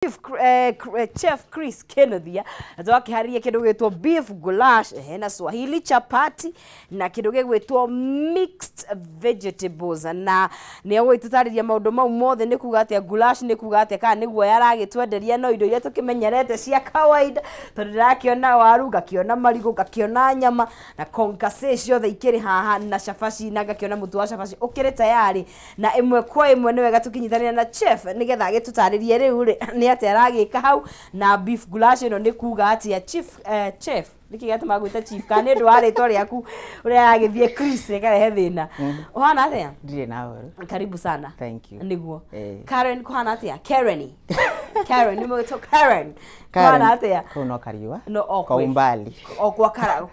Chef Chris Kennedy atawakiharia kindu gwitwo beef goulash na Swahili chapati na kindu gwitwo mixed vegetables na ni agwitutariria maundu mau mothe ni kuga atia goulash ni kuga atia kana niguo yaragitwenderia no indo iria tukimenyerete cia kawaida tondu ndirakiona waru ngakiona marigo ngakiona nyama na konkase ciothe ikiri haha na shafashi na ngakiona mutu wa shafashi ukiri tayari na imwe kwa imwe ni wega tukinyitania na chef nigetha agitutaririe riu ni atia aragika hau na beef goulash ino ni kuga atia chef nikigata magwita chief kana ndu aritwa riaku uria agithie Chris karehe thina uhana atia ndire nawe karibu sana thank you niguo Karen kuhana atia Karen ni mwito Karen kuhana atia kuno kariwa no kwa umbali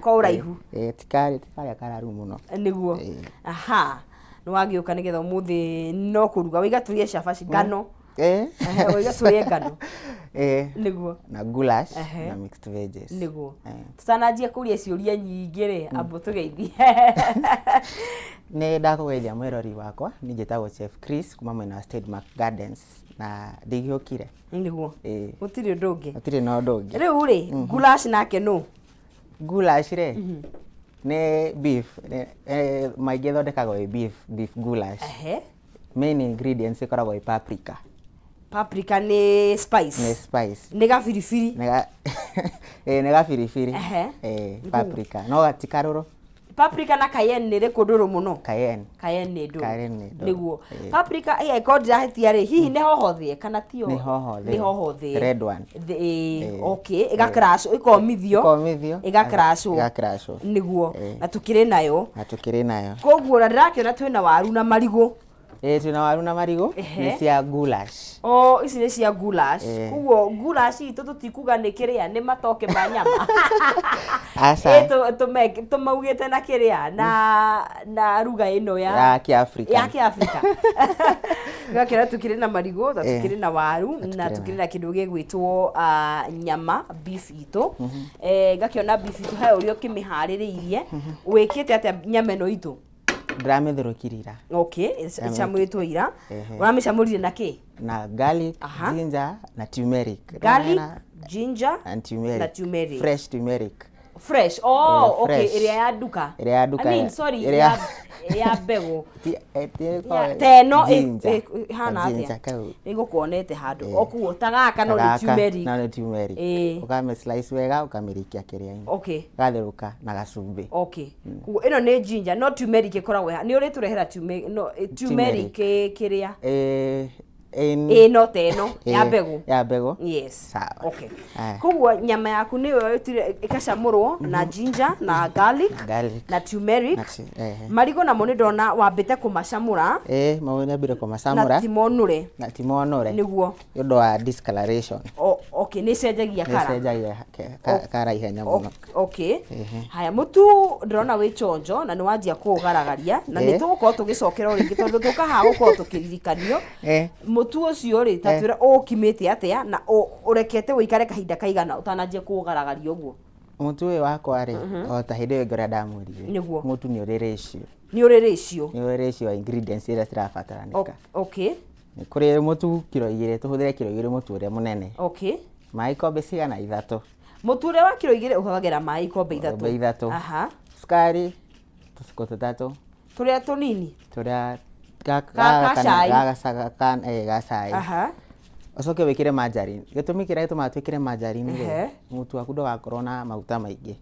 kwa uraihu tikari kararu muno niguo aha no wagiuka nigetha umuthi no kuruga wigaturie shafashi ngano wigaturie ngano niguo na goulash na mixed veggies niguo tutanajia kuria ciuria nyingi ri ambo tugeithie ne ndakugeithia mwirori wakwa ni njitagwo Chef Chris kuma mwena State Mark Gardens na ndigiukire niguo utiri ndungi utiri no ndungi riu ri goulash nake no goulash re ne beef maingi thondekagwo beef goulash main ingredients ikoragwo paprika ni spice ni gafirifiri ni gafirifiri paprika no gatikaruru paprika na cayenne ni kuduru muno cayenne ndo niguo paprika kodira hetia ri hihi ne hohothie kana tio ni hohothie red one okay iga crash ikomithio iga crash niguo na tukire nayo koguo ndirakiona twina waru na marigo tuna waru na marigo ni cia goulash ici ni cia goulash kuguo goulash itu tutikuga ni kiria ni matoke ma nyama asa tumaugite na kiria na ruga ino ya Kiafrika gakira tukire na marigo tukire na waru na tukire na kindu gigwitwo nyama beef itu gakiona beef itu he urio kimihaririirie wikite atia nyama ino itu ndramethurukirira chamwitwo ira uramicamurire na ki na garlic ginger na turmeric ginger and turmeric fresh turmeric iria ya duka sorry ya bego no hana atia nigukuonete handu okuo tagaka no turmeric ukame slice wega ukamirikia kiria-ini gatheruka na gacumbi kugo ino ni ginger no turmeric ikoragwo ni uri turehera turmeric kiria no teno ya bego yes sawa kugo nyama yaku ni ikacamurwo na ginger na garlic na turmeric marigo na moni ndona wambite kumacamura mawone abire kumacamura na timonure niguo yondo wa discoloration ni cenjagia kara ihenya muno haya mutu ndona wi chonjo na ni wanjia kugaragaria na ni tugukorwo tugicokera ringi tondu tukaha gukorwo tukiririkanio mutu ucio ri tatwira ukimite atia na urekete wikare kahinda kaigana utanajia kugaragaria uguo mutu we wakwa ri o ta hinde ngora ndamurire mutu ni uri ratio ingredients ira tirafataranika ni kuri mutu kilo 2 tuhuthire kilo 2 mutu uri munene mai kombe cigana 3 mutu uri wa kilo 2 uhuthagera mai kombe 3 sukari tusuko 3 turia tunini turia gasai ucoke wikire margarine gitumi kira twikire margarine mutu waku ndugakorwo na maguta maingi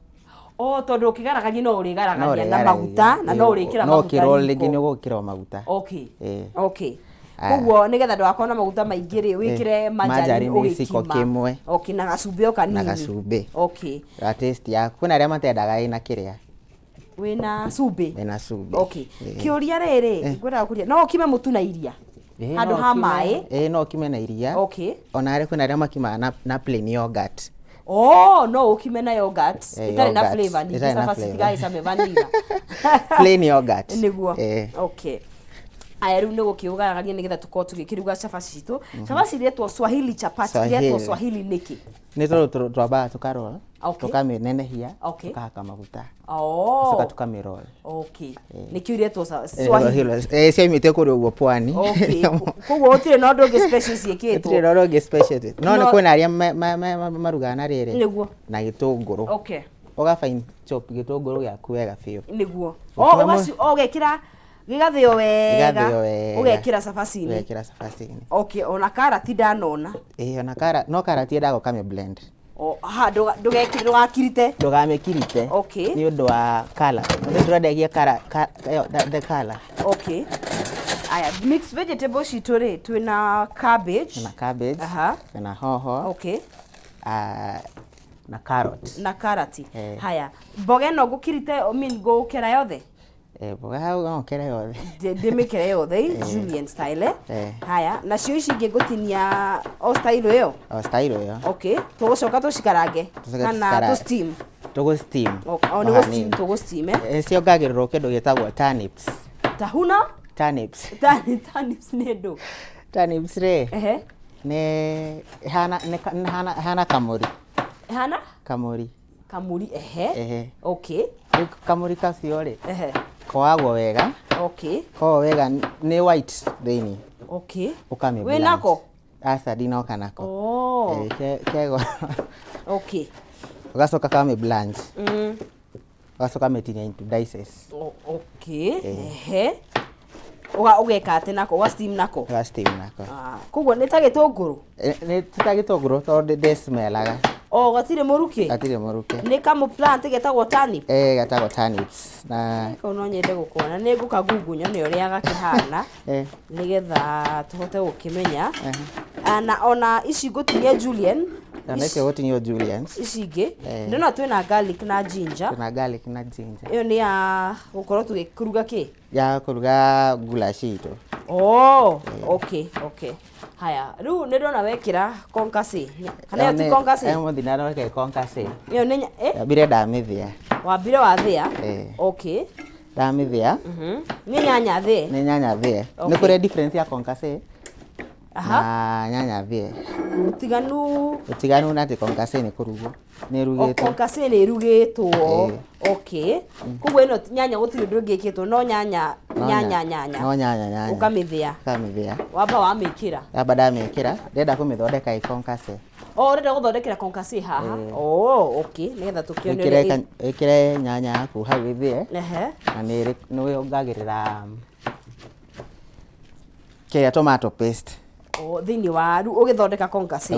tondu ukigaragaria no urigaragaria na maguta na no urikira maguta no kirolegi ni ugukira maguta koguo nigetha ndugakorwo na maguta maingi ri wikire margarine ugikima kimwe na gacumbi kanini na taste yaku kuna ria matendaga ina kiria wina sube kiuria riri ngwenda kuria no ukime mutu na iria handu ha mai no ukime na iria ona ri kuna ria makima na plain yogurt no ukime na yogurt itari na flavor ni sasa fasitiga isa vanilla plain yogurt niguo aya riu nego kiugaragaria nigetha tukorwo tugikiruga cabaci citu cabaci iretwo Swahili chapati iretwo Swahili niki ni twambaga tukarola tukaminenehia tukahaka maguta soka tukamirol nikio iretwo Swahili ciaimite kuri uguo pwani koguo utire no ndoge special cieketwo utire no ndoge special no ni kwina aria maruga na riri niguo na gitunguru uga fine chop gitunguru giaku wega biu niguo ugekira gigathio wega ugekira cabaci-ini ona karati ndanona ona karati no karati endaga ukame blend ndugakirite ni undu wa color ndio turendagia the color aya mixed vegetables citu twina cabbage na hoho na carrot haya mboga no gukirite gukera yothe mboga hau no kera yothe ndimikere yothe Julian style haya na cio ici ngigutinia style iyo tugucoka tucikarange kana tu steam tugu steam cio ngagirira kindu gitagwo turnips turnips ni ndu turnips ne hana kamuri kamuri kacio ri koagwo wega wega ni white thini ukame we nako asa dinoka nako kego ugacoka kame blanch ugacoka metinia into dices ugeka ate nako steam nako koguo ni tagitunguru tondu desmelaga gatire muruki ni kamu plant getagwo turnip getagwo turnips na no nyende gukona ni nguka gugunya ni uria gakihana nigetha tuhote gukimenya na ona ici ngutinia Julian ici ingi ndona twina garlic na ginger iyo ni ya gukorwo tugikuruga ki ya kuruga gulashi itu okay haya riu ni ndona wekira konkasi kana yo ti konkasi muthina no weke konkasi iyo ni wambire ndamithia wathia ndamithia ni nyanya thie ni kuri difference ya konkasi na nyanya thie utiganu na ti konkasi ni kurugwo ni rugitwo konkasi ni rugitwo koguo ino nyanya gutiri ndungikitwo no nyanya ukamithia wamba wamikira ndamikira ndenda kumithondeka ikonkasi urenda guthondekera konkasi haha nigetha tukionere ikire nyanya yaku hau ithie na ni ungagirira kia tomato paste thini waru ugithondeka konkasi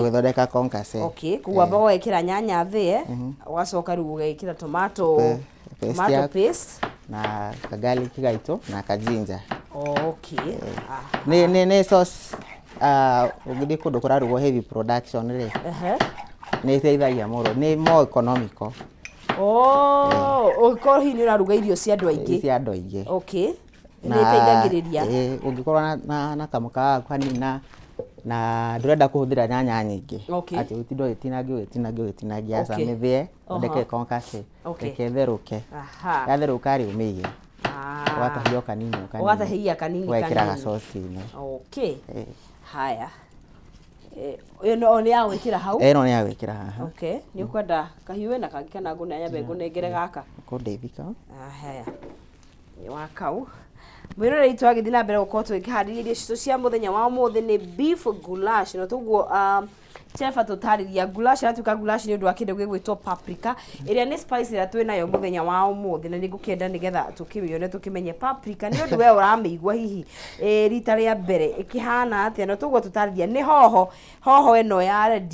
koguo amba ugekira nyanya thie ugacoka riu ugekira tomato paste na garlic gaitu na ginger ni sauce ugidi kundu kurarugwo heavy production ri ni iteithagia muno ni more economical ukorwo hihi ni uraruga irio cia andu aingi ni iteithagiriria ungikorwo na kamuka kanini na ndurenda kuhuthira nyanya nyingi ati utindo itinagia asa mithie ndeke konkasi ketheruke yatheruka ri umige ugatahia kanini wekira sauce-ini haya no ni ya gwikira hau no ni ya gwikira haha ni ukwenda kahiwe na kangi kana ngune nyambe ngunengere gaka kundeithika haya ni wakau mwirore itu agithi na mbere gukorwo tukihaririria citu cia muthenya wa muthi ni beef goulash no tuguo chef atutariria goulash atuka goulash ni undu wa kindu gigwitwo paprika iria ni spice ira twinayo muthenya wa muthi na ningukenda nigetha tukiwione tukimenye paprika ni undu we urameigua hihi rita ria mbere ikihana atia no tuguo tutariria ni hoho eno ya red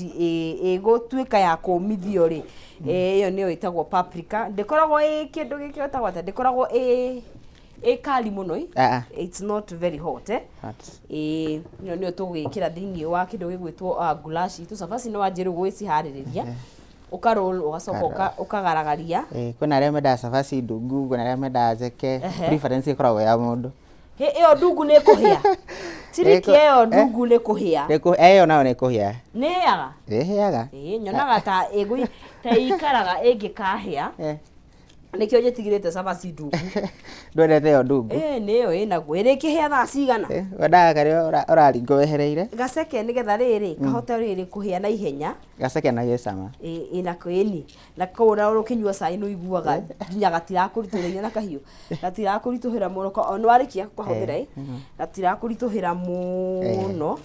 igutwika ya kumithio ri iyo ni itagwo paprika ndikoragwo kindu gikirotagwo ata ndikoragwo kali muno it's not very hot nio tugikira thini wa kindu gigwitwo goulash itu cabaci no wanjiru gwicihaririria ukarol ugacoka ukagaragaria kuna aria menda cabaci ndungu kuna aria menda njeke preference ikoragwo ya mundu iyo ndungu ni kuhia tiriki iyo ndungu ni kuhia iyo nayo ni kuhia ni yaga yaga nyonaga ta ikaraga ingikahia Nikio njetigirite cabaci ndungu. Ndwendete yo ndungu? Niyo inaguo. Iri kihia thaa cigana? Wendaga karia uraringo wehereire? Gaceke nigetha riri kahote riri kuhia na ihenya. Gaceke na gicama. Inako ini. Na kura ukinyua cai no iguaga nginya gatirakurituhira na kahiu. Gatirakurituhira muno no arikia kuhuthira gatirakurituhira muno.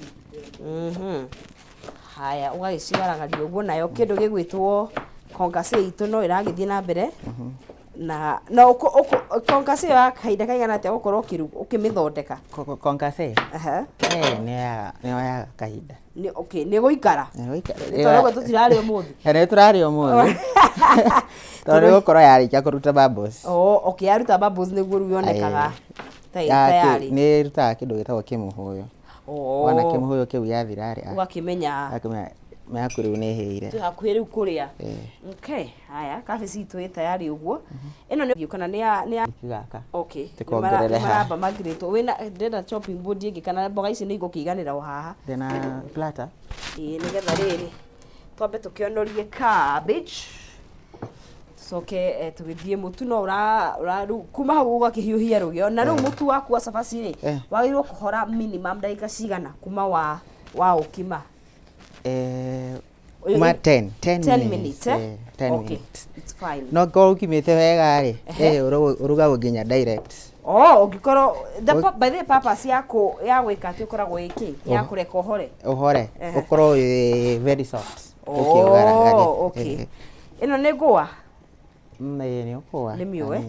Haya ugagicigaraga uguo nayo kindu gigwitwo konkase itu no iragithie na mbere. Na konkase ya kaida kaigana atia gukorwo ukimithondeka konkase ni ya kaida ni okay ni guikara tondũ tutirari umuthi ere turari umuthi tondũ gukorwo yarikia kuruta bubbles okay yaruta bubbles niguo yonekaga tayari ni rutaga kindu gitagwo kimuhuyo wana kimuhuyo kiu yathirari ugakimenya Meaku riu ni hire. Tuhakuhä rä u kå rä a. Okay, haya, kabici itå ä tayari å guo. Ä no nä kana nä gaka. Okay. Tikongerere haha. Maramba magirĩtwo. Wĩna ndenda chopping board ĩngĩ kana mboga ici nĩ igũkĩiganĩra o haha. Ndĩna platter. Nĩgetha rĩrĩ twambe tũkĩonorie cabbage. Tucoke tũgĩthiĩ mũtu no kuma hau ũgakĩhiũhia rũgĩo. Na rĩu mũtu waku wa cabaci rĩ wagĩrĩirwo kũhora minimum ndagĩka cigana kuma wa ũkima. 10 minutes. 10 minutes. It's fine. No go ukimete wega ri. Uruga nginya direct. Ungikorwo by the purpose yako ya gwika ati ukoragwo iki ya kureka uhore. Uhore. Ukorwo very soft. Okay. Ino nĩ ngũa? Nĩ ngũa. Nĩ miũe.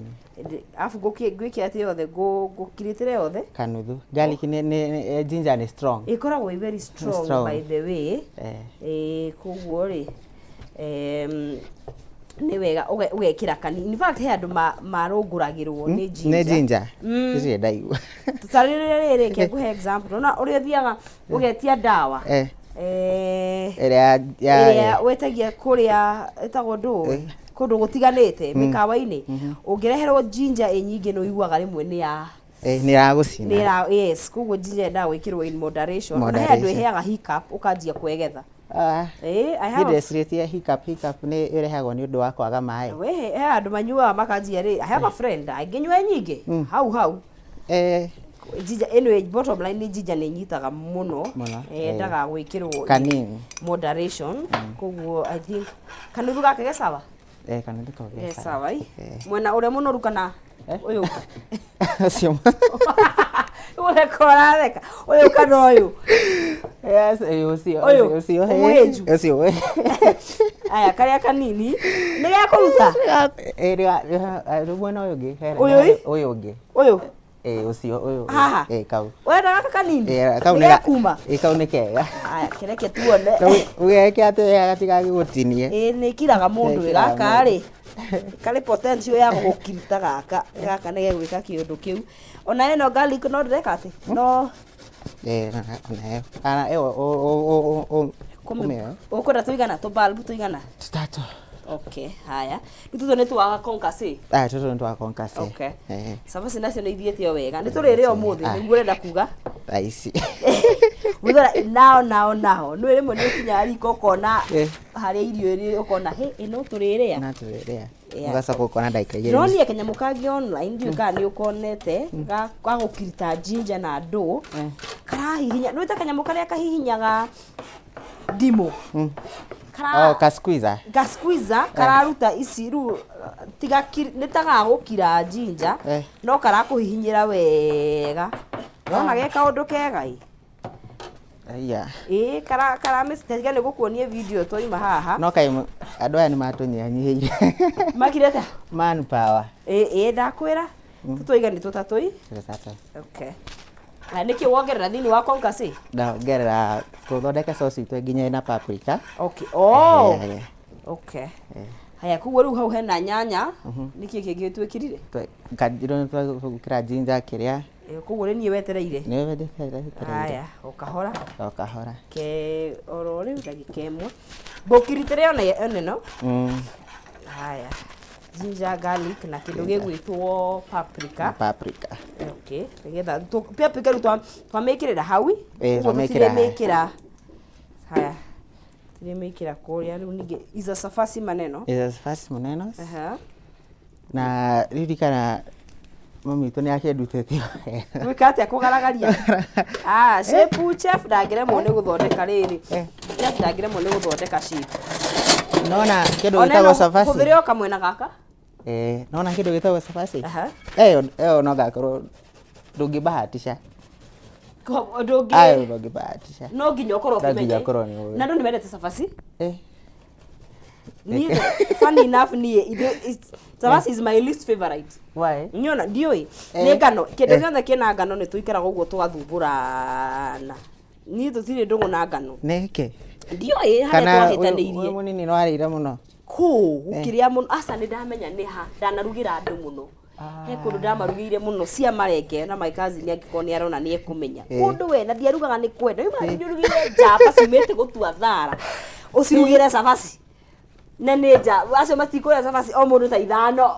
Afu ngwĩkĩra ati yothe ngũkiritĩre yothe. Kanuthu. Garlic ni ginger ni strong. Ikoragwo very strong by the way. Koguo ri nĩ wega ũgekĩra kanini. In fact he andũ marũngũragĩrwo nĩ ginger. Nĩ ginger. Ici ndaigua. Tutarĩrĩre rĩrĩ ngũhe example. Na ũrĩa thiaga ũgetia ndawa. Ĩrĩa wetagia kũrĩa ĩtagwo ndũĩ. Kundu gutiganite mikawa-ini ungireherwo ginger nyingi no iguaga rimwe ni ya ni ya gucina yes kuguo ginger nda gwikirwo in moderation na andu iheaga hiccup ukanjia kwegetha I have a hiccup ni irehagwo ni undu wa kwaga mai we he andu manyua makanjia ri I have a friend anginywa nyingi hau ginger anyway bottom line ni ginger ni nyitaga muno ndaga gwikirwo kanini moderation kuguo I think kanuthu gake gesawa kanuthu kage yes sawa mwena uria munoru kana uyu cio ule korareka uyu kana uyu yes ucio aya karia kanini ni gya kuruta mwena uyu ngi uyu ngi ucio uyu kau wenda gaka kanini kau ni kuma kau ni kega aya kireke tuone ugeke ati gatigagutinnie ni kiraga mundu gaka ri kale potential ya gukirita gaka ni gegwika kiundu kiu ona eno garlic no ndeka ati no ana ukunda tuigana to bulb tuigana tutatu. Okay, haya. Tutu ni twa konkase. Tutu ni twa konkase. Okay. Cabaci nacio ni ithiĩte o wega. Ni tũrĩre ũmũthĩ nĩguo ũrenda kuga. Aici. Withora nao. Nĩ rĩmwe nĩ ũkinya riko ũkona harĩa irio ĩrĩ ũkona ĩno tũrĩrĩa. Na tũrĩrĩa. Ũgacoka ũkona ndagĩka igĩrĩ. No niĩ kanyamũ kangĩ online ndiũ kana nĩ ũkonete ga gũkirita ginger na ndũ. Karahihinya. Nĩ ta kanyamũ karĩa kahihinyaga ndimũ. Gasqueezer kararuta ici ru tiga nitaga gukira ginger no karakuhihinyira wega nona geka undu kega kara message ni gukuonie video toima haha no kai andu aya ni matunyihanyihiire makireta man power ndakwira tutoiga ni tutatui okay niki wongerera thini wa konkase ngerera tuthondeke sauce itu nginya na paprika okay okay haya kuguo riu hau hena nyanya niki kingi twikirire kanjiro twikira ginger kiria kuguo ni nie wetereire ni wetereire haya ukahora ke oro riu ndagika imwe ngukiritere ona no haya ginger garlic na kindu gigwitwo paprika okay nigetha paprika ru twamekirira hawi twamekira haya tulimekira kuria riu ninge iza safasi maneno Na ririkana mami to ni ake ndutete wikate akugaragaria shape chef ndangiremwo ni guthondeka riri chef ndangiremwo ni guthondeka shape nona kindu gitagwo cabaci huthirio kamwena gaka nona kindu gitagwo cabaci no gakorwo ndungibahatisha ndungibahatisha no nginya ukorwo ukimenye na ndu nimendete cabaci funny enough cabaci is my least favorite. Why? Nyona ndioi ni ngano kindu giothe kina ngano ni tuikaraga uguo twathumburana ni tutire ndungu na ngano neke ndioi haria twahitaniirie we munini no arire muno gukiria muno asa ni ndamenya ni ha ndanarugira andu muno he kundu ndamarugire muno cia marenge na my cousin angiko ni arona ni ekumenya kundu we na ndiarugaga ni kwenda ndirugire jamba cimete gutua thara ucirugire cabaci na neja acio matikuria cabaci o mundu ta ithano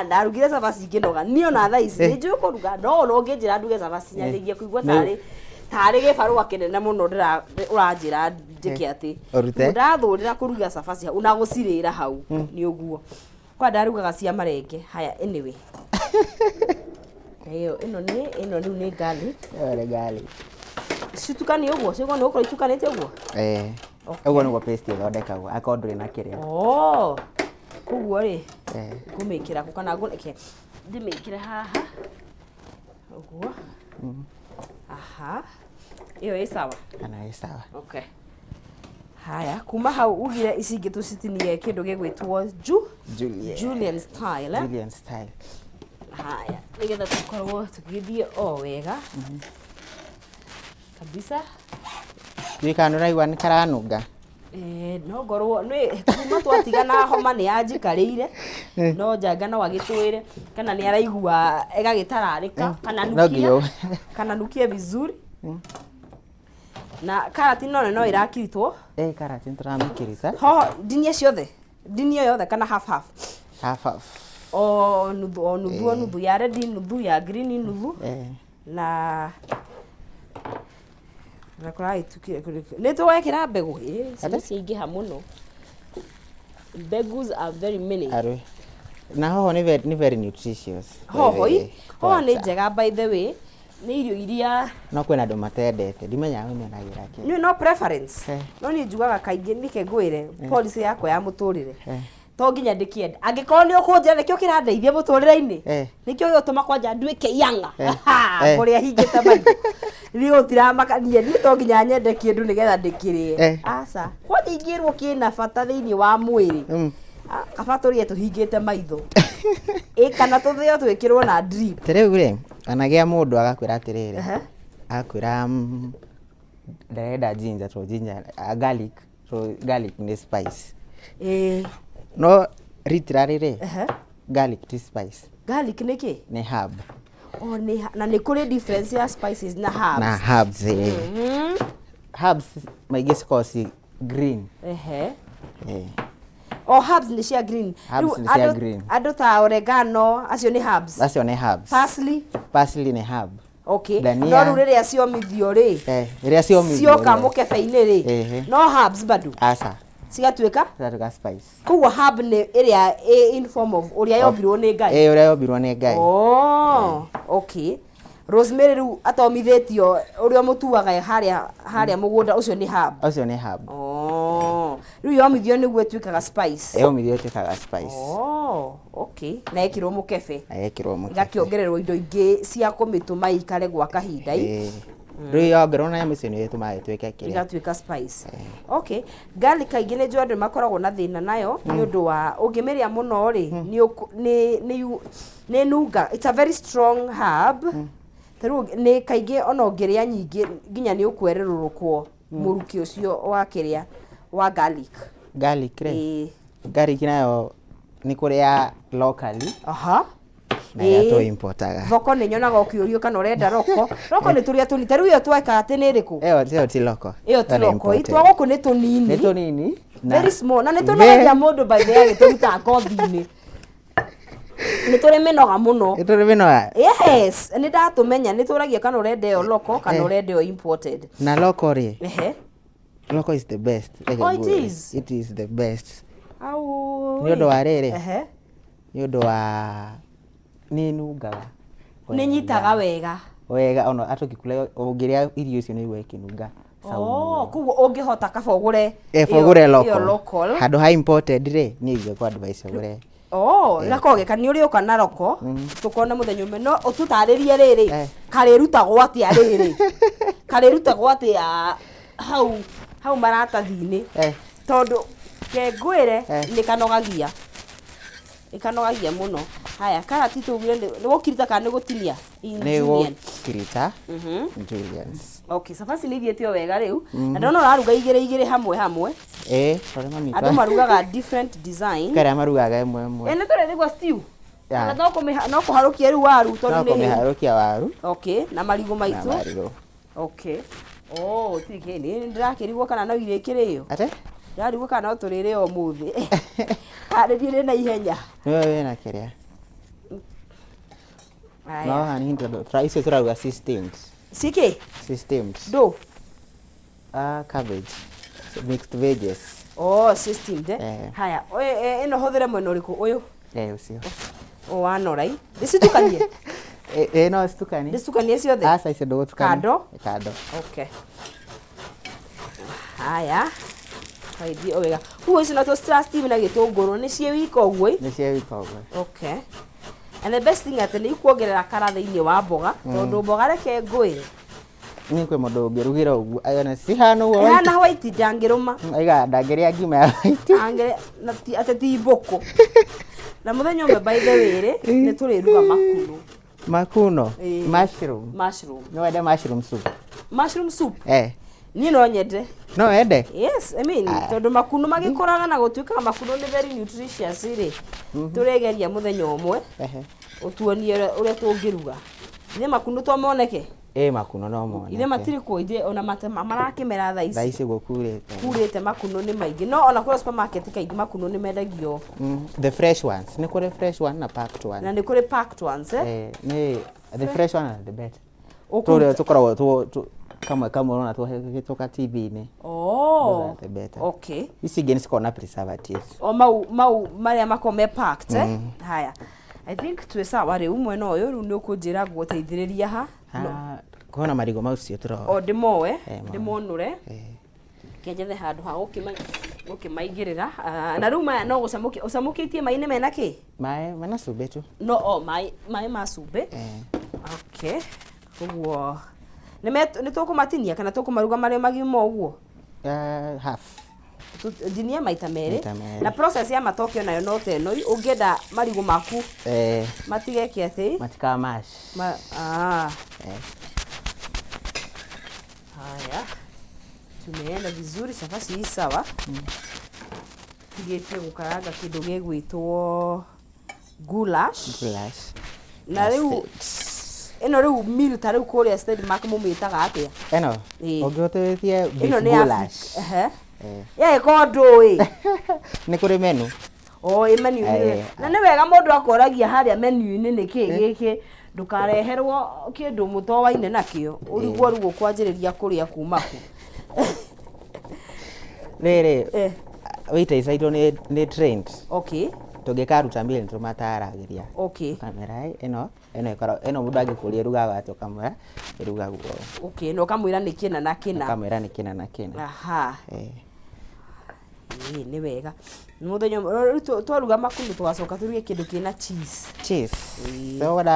ndarugire cabaci nginoga nio na thaa ici njuĩ kũruga no ngĩnjĩra nduge cabaci nyarĩgie kũigua tarĩ gĩbarũa kĩnene mũno ũranjĩra njĩke atĩ ndathũrĩra kũruga cabaci hau na gũcirĩra hau nĩ ũguo kwa ndarugaga cia marenge haya anyway ĩno rĩu nĩ garlic citukanie ũguo ciugo nĩ ũkorwo itukanĩte ũguo uguo niguo paste ithondekagwo akorwo ndũrĩ na kĩrĩa koguo rĩ ngũmĩkĩra kũ kana ndĩmĩkĩre haha ũguo ĩyo ĩ sawa kana ĩ sawa okay haya kuma hau ugire ici ingĩ tũcitinie kĩndũ gĩgwĩtwo Julian style haya nĩgetha tũkorwo tũgĩthiĩ o wega kabisa Nikano raigua ni karanunga no ngorwo ni kuma twatigana homa ni anjikarĩire no njanga no agĩtwĩre kana ni araigua egagĩtararĩka kana nukie vizuri na karati no irakiritwo karati nturamĩkĩrĩta dinie ciothe dinie yothe kana half nuthu ya red nuthu ya green nuthu na nakurai tukire nĩ twekĩra mbegũ ciaingĩha mũno mbegũ are very many na hoho ni very nutritious hoho nĩ njega by the way nĩ irio iria no kwĩna andũ matendete ndimenyaga ũmenagĩra kĩ no preference no niĩ njugaga kaingĩ nĩke ngwĩre policy yakwa ya mũtũrĩre to nginya ndĩkĩenda angĩkorwo nĩ ũkũnjĩra nĩkĩo kĩrandeithia mũtũrĩre-inĩ nĩkĩo gĩtũma kwanja nduĩke yanga kũrĩa hingĩte maitho rĩu tiramakania niĩ to nginya nyende kĩndũ nĩgetha ndĩkĩrĩe aca kwanja ingĩrwo kĩna bata thĩinĩ wa mwĩrĩ kaba tũrĩe tũhingĩte maitho kana tũthĩo twĩkĩrwo na drip rĩu rĩ anagĩa mũndũ agakwĩra atĩrĩrĩ akwĩra ndarenda ginger garlic nĩ spice no literally rĩ garlic ti spice garlic nĩ kĩ nĩ herb na nĩ kũrĩ difference ya spices na herbs herbs maingĩ cikoragwo ci green herbs nĩ cia green andũ ta oregano acio nĩ herbs parsley nĩ herb okay no rĩu rĩrĩa ciomithio rĩ cioka mũkebe-inĩ rĩ no herbs bado cigatuĩka spice koguo herb nĩ ĩrĩa in form of ũrĩa yombirwo nĩ Ngai ũrĩa yombirwo nĩ Ngai okay rosemary rĩu atomithĩtio ũrĩa mũtuaga harĩa mũgũnda ũcio nĩ herb rĩu yomithio nĩguo ĩtuĩkaga spice yomithio ĩtuĩkaga spice okay na ekĩrwo mũkebe igakĩongererwo indo ingĩ cia kũmĩtũma ikare gwa kahinda rĩu yongerwo na nyamũ icio nĩ ĩtũmaga ĩtuĩke kĩrĩa igatuĩka spice okay garlic kaingĩ nĩ njũĩ andũ makoragwo na thĩna nayo nĩ ũndũ wa ũngĩmĩrĩa mũno rĩ nĩ nunga it's a very strong herb rĩu nĩ kaingĩ ona ũngĩrĩa nyingĩ nginya nĩ ũkwererũrũkwo mũrukĩ ũcio wa kĩrĩa wa garlic rĩ garlic nayo nĩ kũrĩa locally na ya to importaga thoko nĩ nyonaga ũkĩũrio kana ũrenda roko nĩ tũrĩa tũnini ta rĩu ĩyo tweka atĩ nĩ ĩrĩkũ ĩyo ti loko itwa gũkũ nĩ tũnini very small na nĩ tũnogagia mũndũ by the way agĩtũruta ngothi-inĩ nĩ tũrĩ mĩnoga mũno yes nĩ ndatũmenya nĩ tũragia kana ũrenda ĩyo loko kana ũrenda ĩyo imported na loko rĩ loko is the best it is the best nĩ ũndũ wa rĩrĩ Nĩũndũ wa nĩnungaga. Nĩnyitaga wega. Ona atũkikula ũngĩrĩa irio icio nĩ igwĩkinunga. Kuguo ũngĩhota kaba ũgũre local. Handũ ha imported rĩ niĩ ingĩkwa advice ũgũre. Gakogeka nĩ ũrĩ ũka na roko tukona mũthenya ũmwe no ũtũtarĩrie rĩrĩ karĩrutagwo atĩa rĩrĩ karĩrutagwo atĩa hau maratathi-inĩ tondũ kengwĩre nĩkanogagia mũno. Haya karati tugire nĩ gũkirita kana nĩ gũtinia nĩ gũkirita ingredients. Okay, cabaci nĩ ithiĩtio wega rĩu na ndona ũraruga igĩrĩ hamwe tondũ mami andũ marugaga different design karĩa marugaga ĩmwe nĩ tũrĩ nĩguo stew na no kũharũkia rĩu waru tondũ nĩ kũmĩharũkia waru na marigũ maitũ nĩ ndĩrakĩrigwo kana no irĩkĩrĩo ndarigwo kana no tũrĩrĩ o mũthĩ harĩrie na ihenya nĩwe wĩna kĩrĩa no hani icio tũraruga systems cabbage mixed veggies systemed haya ĩno hũthĩre mwena ũrĩkũ ũyũ ũcio wanorai ndĩcitukanie no citukanie ndĩcitukanie ciothe aca icio ndũgũtukania kando haya kaithie wega huo icio no steam na gĩtũngũrũ nĩ cie wika ũguo okay. And the best thing ati nĩ kuongerera kara thĩinĩ wa mboga tondũ mboga reke ngũĩ nĩ kwĩ mũndũ ũngĩrugĩra ũguo ayona cihana ũguo hana white ndangĩrũma aiga ndangĩrĩa ngima ya white ati ti mbũkũ na mũthenya ũmwe by the way nĩ tũrĩruga makuno mushroom no wende mushroom soup niĩ no nyende no wende yes I mean tondũ makuno magĩkoraga na gũtuĩkaga makuno nĩ very nutritious rĩ tũrĩgeria mũthenya ũmwe ũtuonie ũrĩa tũngĩruga nĩ makuno twamoneke makuno no moneke ithe matirĩ kũ ona matema marakĩmera thaa ici kurĩte makuno nĩ maingĩ no ona kũrĩa supermarket kaingĩ makuno nĩ mendagio the fresh ones nĩ kũrĩ fresh one na packed one na nĩ kũrĩ packed ones nĩ the fresh one are the better tũrĩa tũkoragwo kamwe unaona tuhetoka TV-inĩ the better okay ici ingĩ nĩ cikoragwo na preservatives mau marĩa makome packed haya I think twĩ sawa rĩu mwena ũyũ rĩu nĩ ũkũnjĩra gũteithĩrĩria ha kona marigũ macio tũro ndĩmonũre kenjethe handũ ha gũkĩmaigĩrĩra na rĩu maya no ũcamũkĩtie maĩ-inĩ mena kĩ maĩ mena cumbĩ tu maĩ ma cumbĩ okay ũguo nĩ tũkũmatinia kana tũkũmaruga marĩ magima ũguo half ndinie maita merĩ na process ya matokeo nayo no ta ĩno ũngĩenda marigũ maku matigeke atĩ matikawa mash haya tumeenda vizuri cabaci hii sawa tigĩtie gũkaranga kĩndũ gĩgwĩtwo goulash na rĩu ĩno rĩu meal ta rĩu kũrĩa steady mark mũmĩtaga atĩa ĩno ũngĩhotithie goulash ko ndũĩ nĩ kũrĩ menu menu na nĩ wega mũndũ akoragia harĩa menu-inĩ nĩ kĩ gĩkĩ ndũkareherwo kĩndũ mũtowaine nakĩo ũrigwo rĩu ũkwanjĩrĩria kũrĩa kuma ku rĩrĩ wĩtaicaitwo nĩ trained tũngĩkaruta meal nĩtũmataragĩria kamera ĩno mũndũ angĩkũria rugaga atĩ ũkamwĩra ĩrugagwo no kamwĩra nĩ kĩna na kĩna nĩ wega mũthenya twaruga makundu tũgacoka tũruge kĩndũ kĩna cheese so what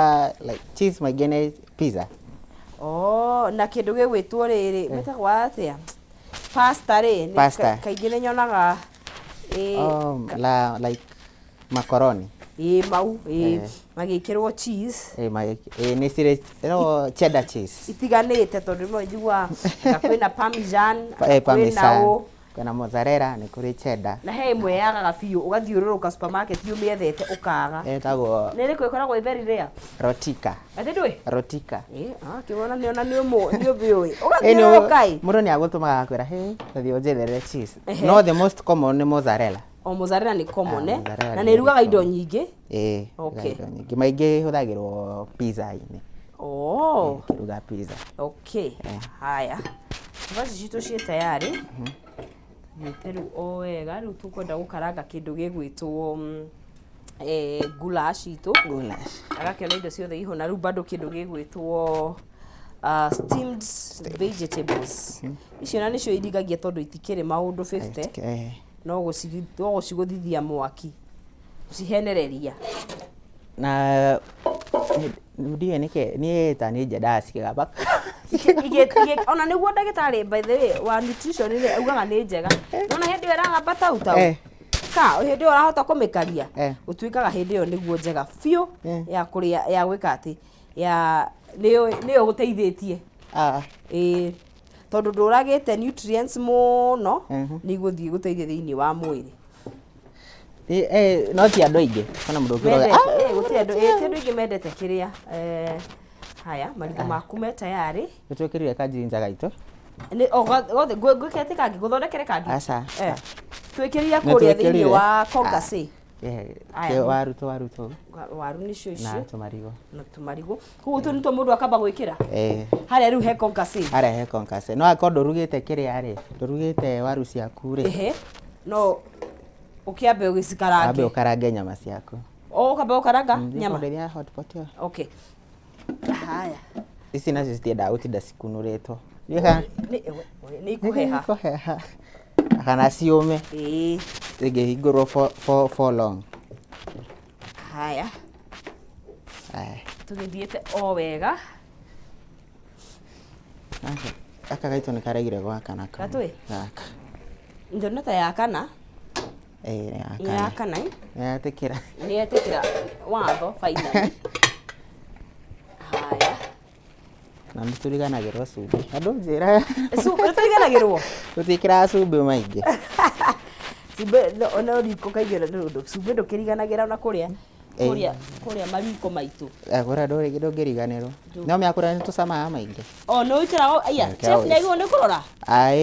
like cheese magene pizza na kĩndũ gĩgwĩtwo rĩrĩ metagwo atĩa pasta kaingĩ nĩ nyonaga like macaroni mau magĩkĩrwo cheese nĩ cirĩ cheddar cheese itiganĩte tondũ rĩmwe njiguaga kwĩna parmesan kwĩna mozzarella nĩ kũrĩ cheddar na he imwe yagaga biũ ũgathiũrũrũka supermarket ũmĩethete ũkaga etagwo nĩ ĩrĩkũ ĩkoragwo very rare rotika kĩwona nĩ ũmĩũĩ ũgathiũrũrũka mũndũ nĩ agũtũmaga kwĩra thathiĩ ũnjethere cheese no the most common nĩ mozzarella mozzarella nĩ common na nĩ irugaga indo nyingĩ nyingĩ maingĩ hũthagĩrwo pizza-inĩ kĩruga pizza haya cabaci citũ ciĩ tayarĩ rĩu wega rĩu tũkwenda gũkaranga kĩndũ gĩgwĩtwo goulash itu. Goulash. Agakiona indo ciothe iho na rĩu bado kĩndũ gĩgwĩtwo steamed vegetables. Icio na nĩcio irigagia tondũ itikĩrĩ maũndũ 50. No gũcigũthithia mwaki. Ucihenereria. Na ndiye nĩ ta nĩ njenda cikigamba. Ona nĩguo ndagĩtarĩ by the way wa nutrition nĩ augaga nĩ njega. Nona hĩndĩ ĩyo ĩragamba tau. Ka hĩndĩ ĩyo ũrahota kũmĩkaria. Gũtuĩkaga hĩndĩ ĩyo nĩguo njega biũ ya kũrĩa ya gwĩka atĩ ya nĩyo gũteithĩtie. Tondũ ndũragĩte nutrients mũno nĩigũthiĩ gũteithia thĩinĩ wa mwĩrĩ. No ti andũ aingĩ kana mũndũ ũngĩroga gũtirĩ andũ aingĩ mendete kĩrĩa haya marigũ maku me tayari nĩtwĩkĩrire kanjirinja gaitũ gothe gwĩkĩte kangi gũthondekere kangi aca twĩkĩrire kũrĩa thĩinĩ wa konkasi waru nĩcio icio na tũmarigũ koguo tũ nĩtuo mũndũ akamba gwĩkĩra harĩa rĩu he konkasi no akorwo ndũrugĩte kĩrĩa rĩ ndũrugĩte waru ciaku rĩ no ukiambe ugicikarange ambe ukarange nyama ciaku ukamba ukaranga nyama ndio hot pot okay haya ici nacio citiendaga gũtinda cikunuretwo nĩ ikuheha kana ciũme ingĩhingũrwo for long haya tũgĩthiĩte o wega aka gaitũ nĩ karegire gwakana gatwe ndona ta yakana yakana nĩyetĩkĩra watho finally haya na nĩtũriganagĩrwo cumbĩ andũ njĩra nĩtũriganagĩrwo tũtiĩkĩraga cumbĩ maingĩ cumbĩ ona riko kaigĩra cumbĩ ndũkĩriganagĩra na kũrĩa mariko maitũ kũrĩa ndũngĩriganĩrwo no mĩakũrĩa nĩtũcamaga maingĩ nĩwĩkĩraga aya chef nĩaigua nĩ kũrora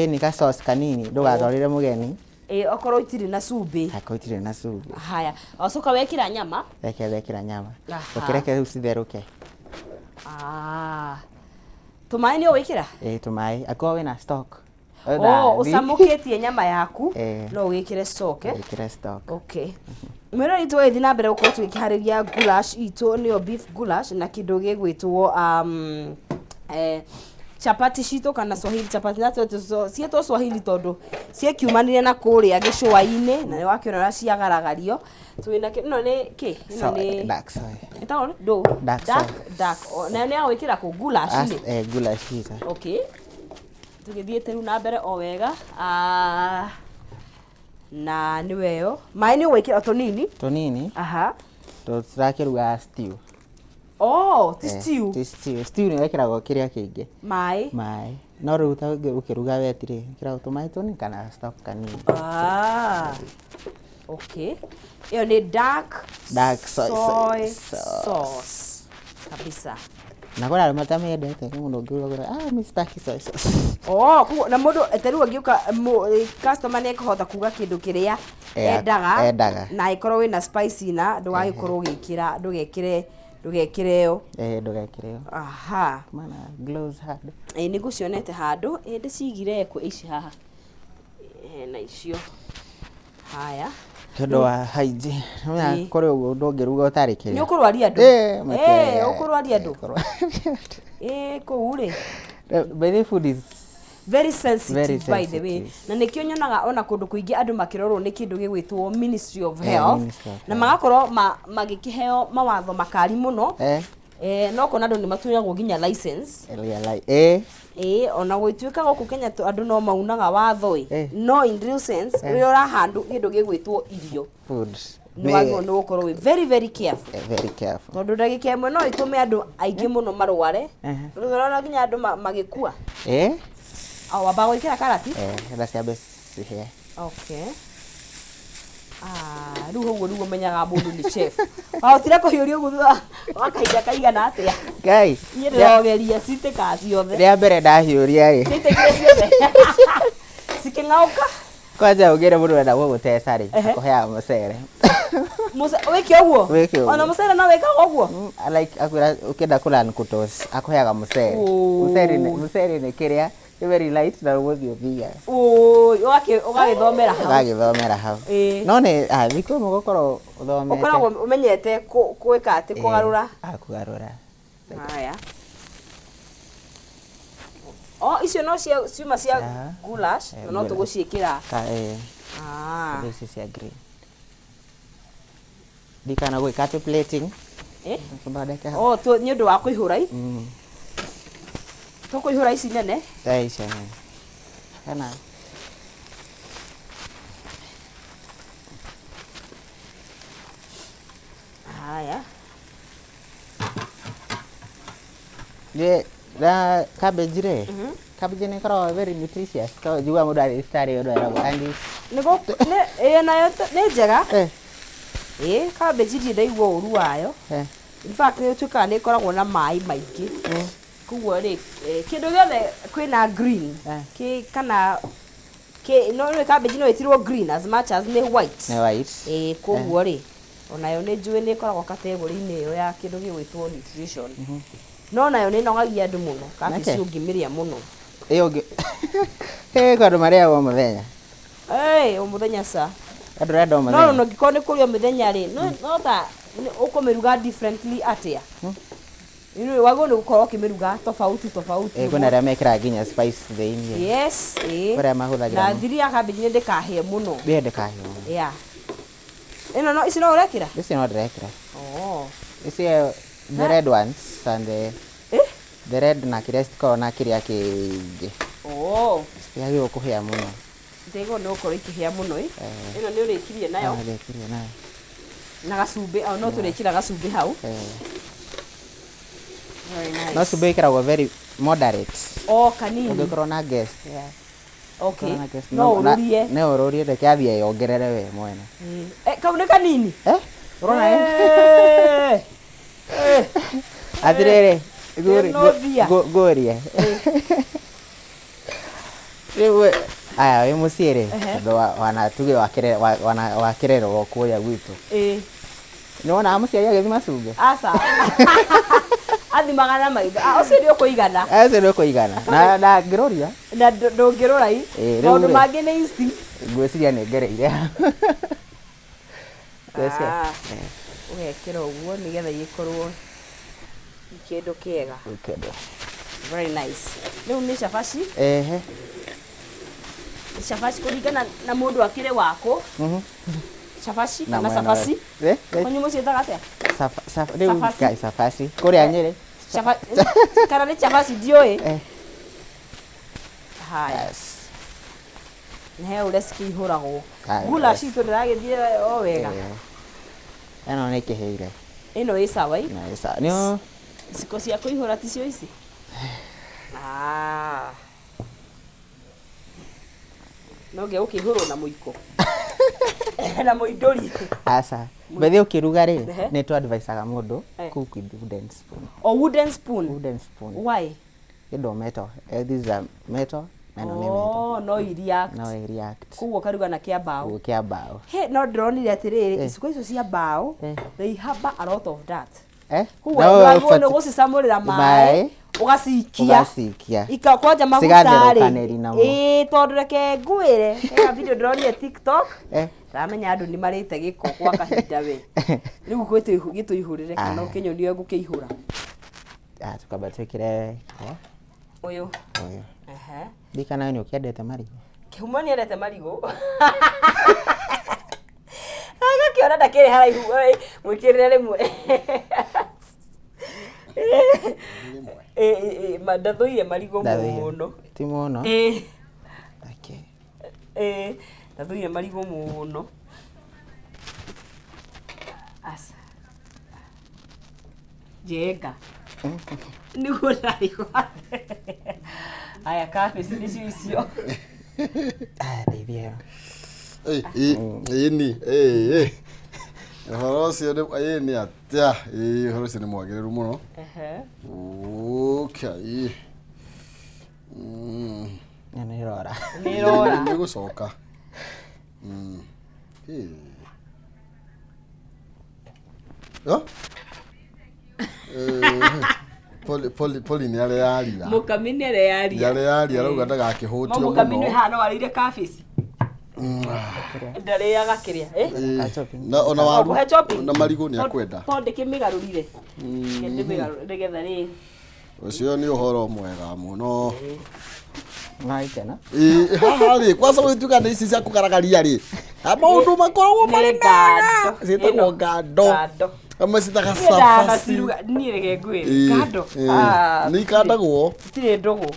nĩ ka sauce kanini ndũgatwarĩre mũgeni okorwo itirĩ na cumbĩ akorwo itirĩ na cumbĩ haya wacoka wekĩra nyama wekĩra nyama ũkĩreke rĩu citherũke tũmaĩ nĩ ũgwĩkĩra tũmaĩ akorwo wĩna stock ũcamũkĩtie nyama yaku no wĩkĩre stock okay mwĩrĩ witũ gĩthiĩ na mbere gũkorwo tũgĩkĩharĩria goulash itũ nĩyo beef goulash na kĩndũ gĩgwĩtwo chapati citũ kana Swahili chapati nacio cietwo Swahili tondũ ciakiumanire na kũrĩa gĩcũa-inĩ na nĩ wakĩona ũrĩa ciagaragario twĩna ĩno nĩ kĩ ĩno nĩ dark soy ĩtagwo dark na nĩ agwĩkĩra kũ goulash-inĩ goulash okay tũgĩthiĩte rĩu na mbere o wega na nĩ weyo maĩ nĩ ũgwĩkĩra tũnini tũrakĩruga stew ti stew nĩ wekĩragwo kĩrĩa kĩingĩ maĩ no rĩu ta ũkĩruga wetirĩ wĩkĩragwo tũmaĩ tũnini kana stock kanini okay ĩyo nĩ dark soy sauce kabisa na kũrĩ arĩa matamĩendete nĩ mũndũ ũngĩruga Mr. soy sauce na mũndũ rĩu angĩũka customer nĩekũhota kuga kĩndũ kĩrĩa endaga na ĩkorwo wĩna spice na ndũgagĩkorwo ũgĩkĩra ndũgekĩre yo mana gloves handũ nĩngũcionete handũ ndĩcigire kũ ici haha na icio haya tondũ wa hygiene kũrĩ ũguo ndũngĩruga ũtarĩ kĩrĩa nĩ ũkũrwaria andũ kũu rĩ by the food is very sensitive by the way na nĩkĩo nyonaga ona kũndũ kũingĩ andũ makĩrorwo nĩ kĩndũ gĩgwĩtwo Ministry of Health na magakorwo magĩkĩheo mawatho makari mũno no kona andũ nĩmatunyagwo nginya license ona gwĩtuĩka gũkũ Kenya andũ no maunaga watho no in real sense rĩrĩa ũrahandũ kĩndũ gĩgwĩtwo irio nĩwagĩrĩirwo nĩ gũkorwo wĩ very very careful tondũ ndagĩka ĩmwe no ĩtũme andũ aingĩ mũno marware ũrona nginya andũ magĩkua wamba gwĩkĩra karati ciambe cihĩe okay rĩu ũguo nĩguo menyaga mũndũ nĩ chef wahotire kũhiũria ũguo thutha wa kahinda kaigana atĩa Ngai niĩ ndĩrogeria citĩka ciothe rĩa mbere ndahiũria rĩ citĩkire ciothe cikĩng'aũka kwanja ũngĩre mũndũ wenda gũgũteca rĩ akũheaga mũcere wĩke ũguo ona mũcere no wĩkaga ũguo like akwĩra ũkĩenda kũlearn kũtoss akũheaga mũcere mũcere nĩ kĩrĩa very light na umuthi ubiga ugagithomera hau ugagithomera hau no ne thikũ ĩmwe gũkorwo ũthomete ũkoragwo ũmenyete gwĩka atĩ kũgarũra haya icio no ciuma cia goulash no tũgũciĩkĩra ici cia green ndikana gwĩka plating nĩ ũndũ wa kũihũra tũkũihũra ici nene ici nene kana haya na cabbage re cabbage nĩ koragwo very nutritious to juga mũndũ arĩ starĩ ũndũ eragwo andi nayo nĩ njega cabbage ndaigua ũru wayo in fact nĩ ũtuĩkaga nĩ ĩkoragwo na maĩ maingĩ koguo rĩ kĩndũ gĩothe kwĩna green kana no cabbage no ĩtirwo green as much as nĩ white koguo rĩ onayo nĩ njũĩ nĩ ĩkoragwo category-inĩ ĩyo ya kĩndũ gĩgwĩtwo nutrition no nayo nĩ nogagia andũ mũno cabbage ũngĩmĩrĩa mũno andũ marĩagwo o mũthenya o mũthenya ca andũ renda o mũthenya no ngĩkorwo nĩ kũrĩa mũthenya rĩ no ta ũkũmĩruga differently atĩa wagwo nĩ gũkorwo ũkĩmĩruga tofauti kwĩna arĩa mekĩraga nginya spice thĩinĩ yes kũrĩa mahũthagĩra na thiri ya cabbage nĩ ndĩkahĩe mũno ĩno ici no ũrekĩra ici no ndĩrekĩra ici the red ones and the red na kĩrĩa citikoragwo na kĩrĩa kĩingĩ citiagĩrĩirwo kũhĩa mũno ndĩgwo nĩ gũkorwo ikĩhĩa mũno ĩno nĩ ũrĩkirie nayo na gacumbĩ no tũrĩkĩra gacumbĩ hau no cumbĩ ĩkĩragwo very moderate kanini ũngĩkorwo na guest no ũrũrie nĩ ũrũrie ndeke athiĩ yongerere we mwene kau nĩ kanini ũrona atĩrĩrĩ ngũria rĩu aya wĩ mũciĩ rĩ tondũ tuge wakĩrerwo kũrĩa gwitũ nĩ wonaga mũciari agĩthi macumbĩ athimaga na maitho ũcio nĩ ũkũigana na ngĩrũria na ndũngĩrũra maũndũ mangĩ nĩ instinct ngwĩciria nĩ ngereire ũgekĩra ũguo nĩgetha igĩkorwo kĩndũ kĩega very nice rĩu nĩ cabaci cabaci kũringana na mũndũ akĩrĩ wako cabaci kana cabaci kwanyu mũciĩtaga atĩa cabaci kũrĩa Nyĩrĩ kana nĩ cabaci ndiũĩ haya he ũrĩa cikĩihũragwo goulash citũ ndĩragĩthiĩ o wega ĩno nĩ ĩkĩhĩire ĩno ĩ sawa ciko cia kũihũra ticio ici no ngĩ ũkĩihũrwo na mũiko na mũindũri aca mbethĩ ũkĩruga rĩ nĩ tũ-advice-aga mũndũ cook with wooden spoon why ĩndo metal this is a metal no i-react koguo karuga na kĩa mbaũ no ndĩronire atĩrĩrĩ iciko icio cia mbaũ they have a lot of that koguo ndwagĩrĩirwo nĩ gũcicamũrĩra maĩ ũgacikia ikakwanja maguta-rĩ tondũ reke ngwĩre hena video ndĩronire TikTok ramenya andũ nĩ marĩte gĩko gwa kahinda we rĩu gĩtũihũrĩre kana ũkĩnyonie ngũkĩihũra tukamba twĩkĩre ũyũ ndikana nĩ ũkĩendete marigũ kĩhuma nĩ endete marigũ agakĩona ndakĩrĩ haraihu mwĩkĩrĩre rĩmwe ndathũire marigũ mũno ti mũno ndathũire marigũ mũno jenga nĩguo ndarigwa aya kabici nĩcio icio ndeithia ĩni ũhoro ũcio nĩ atĩa ũhoro ũcio nĩ mwagĩrĩru mũno nĩ gũcoka poli ni ale yaria. Mukamini ale yaria. Yale yaria rauga ndagakihutio muno. Mukamini hano warire kabici. Ndare agakiria na ona waru na marigo ni akwenda tonde kimigarurire ndigetha ri ucio ni uhoro mwega muno naikena haha ri kwanza wituka ni ici cia kugaragaria ri maundu makoragwo mari mega zitagwo ngando amwe citaga safasi ni rege ngwiri ngando ni kandagwo tire ndogo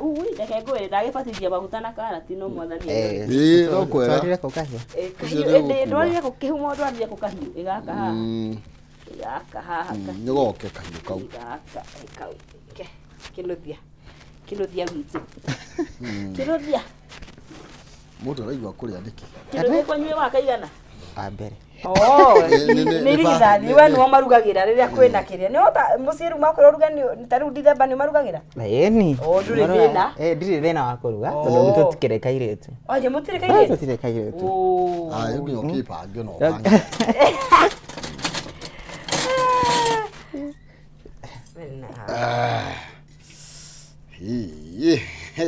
ui reke ngwiri ndagibatithia maguta na karati no mwathani no kwera twarire kokahia ndwarire kukihumo ndwarire kokahia igaka haha igaka haha nyogoke kahiu kau igaka kau kinuthia witu kinuthia mutu raigua kuria ndiki kinuthia kwanywe wakaigana mbere ni rigithani we no marugagira riria kwina kiria ni ota musiru makoro ruga ni taru December ni marugagira ni nduri thina ndiri thina wa kuruga tondu tutikire kairetu oje mutire kairetu tutire kairetu yugi okipa ngeno banga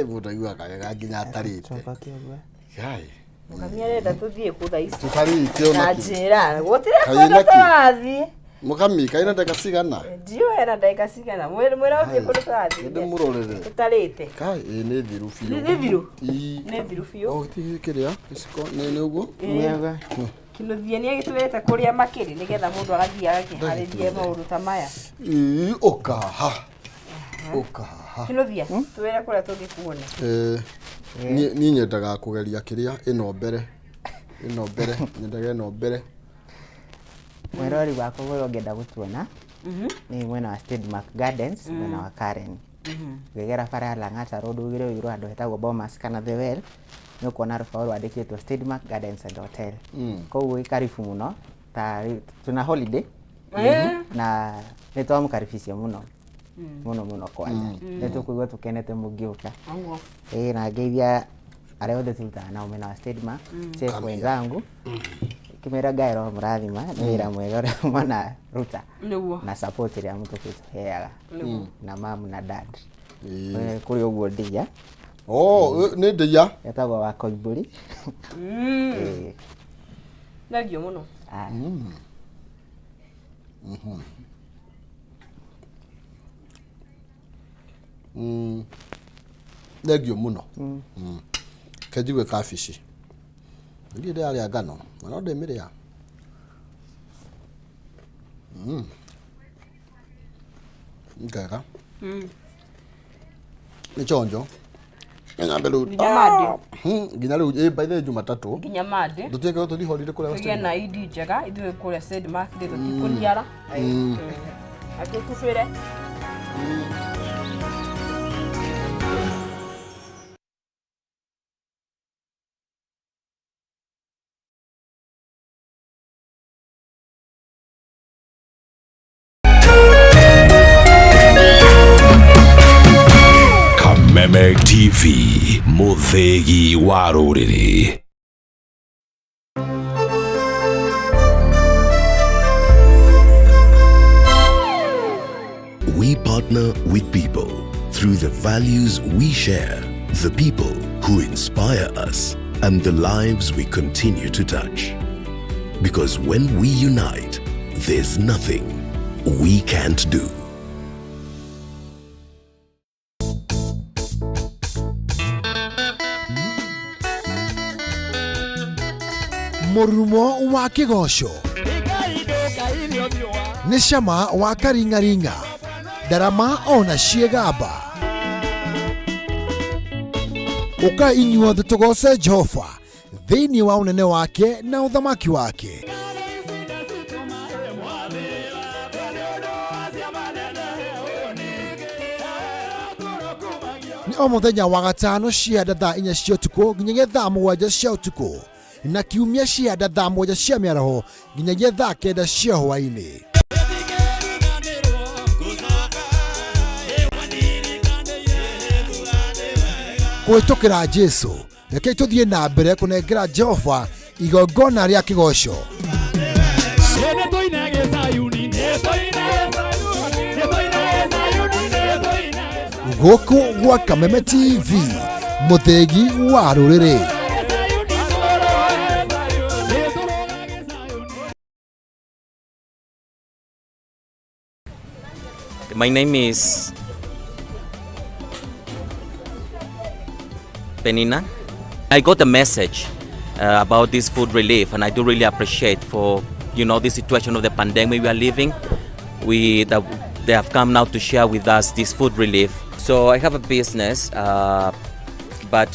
buta yua kaga nginya atarite gai mukamierenda tuthie kutha ici tutarite ona njira gutire kana tathi mukami kaina ndaka cigana ndio era ndaka cigana mwere othie kuthi tathi ndi murorere tutarite kai ni thiru fiu ni thiru fiu o ti kiria iciko ni uguo mwega kinuthia ni agitwete kuria makiri nigetha mundu agathia agakiharirie maundu ta maya okaha kinuthia twere kuria tungikuona ni nyendaga kugeria kiria ino mbere nyendaga ino mbere mwerori wako wewe ngenda gutuona ni mwena wa Stedmark Gardens mwena wa Karen ngegera bara Lang'ata road ugire iro andu hetagwo Bomas kana The Well ni kuona rufauru andikitwo Stedmark Gardens and Hotel koguo ikarifu muno ta tuna holiday na nitwamkaribisha muno muno kwanja nitukuigua tukenete mugiuka na ngeithia aria othe tutana nao mena wa Stedmark chef wenzangu kimera gairo murathima ni wira mwega uria mwana ruta na support iria mutukitu heaga na mamu na dad kuri uguo ndia ni ndia etagwo wa Koiburi nagio muno nagio muno kajiwe kafishi ndi ndia ya ngano no ndemiria ngega ni chonjo nginya mbelu nginya riu by the Jumatatu nginya mande nduteke tuthi holiday kule western na idi njega ithuĩ kũrĩa Stedmark tũtikũniara atũtubĩre Kameme TV Muthegi wa Rũrĩrĩ. We partner with people through the values we share, the people who inspire us, and the lives we continue to touch. Because when we unite, there's nothing we can't do. Murumo wa kigosho ni cama wa karingaringa ndarama ona ciegamba uka inyuothe tugoce Jehova thiini wa unene wake na uthamaki wake. Ni o muthenya wa gatano cianda thaa 4 cia utuku nginyagia thaa 7 cia utuku na kiumia cianda thaa 1 cia mĩaraho nginyagia thaa 9 cia hwaĩ-inĩ. Kũhĩtũkĩra Jesu reke tũthiĩ na mbere kũnengera Jehova igongona rĩa kĩgoco. gũkũ gwa Kameme TV, mũthegi wa rũrĩrĩ. My name is Penina. I got a message about this food relief, and I do really appreciate for the situation of the pandemic we are living. They have come now to share with us this food relief. So I have a business, but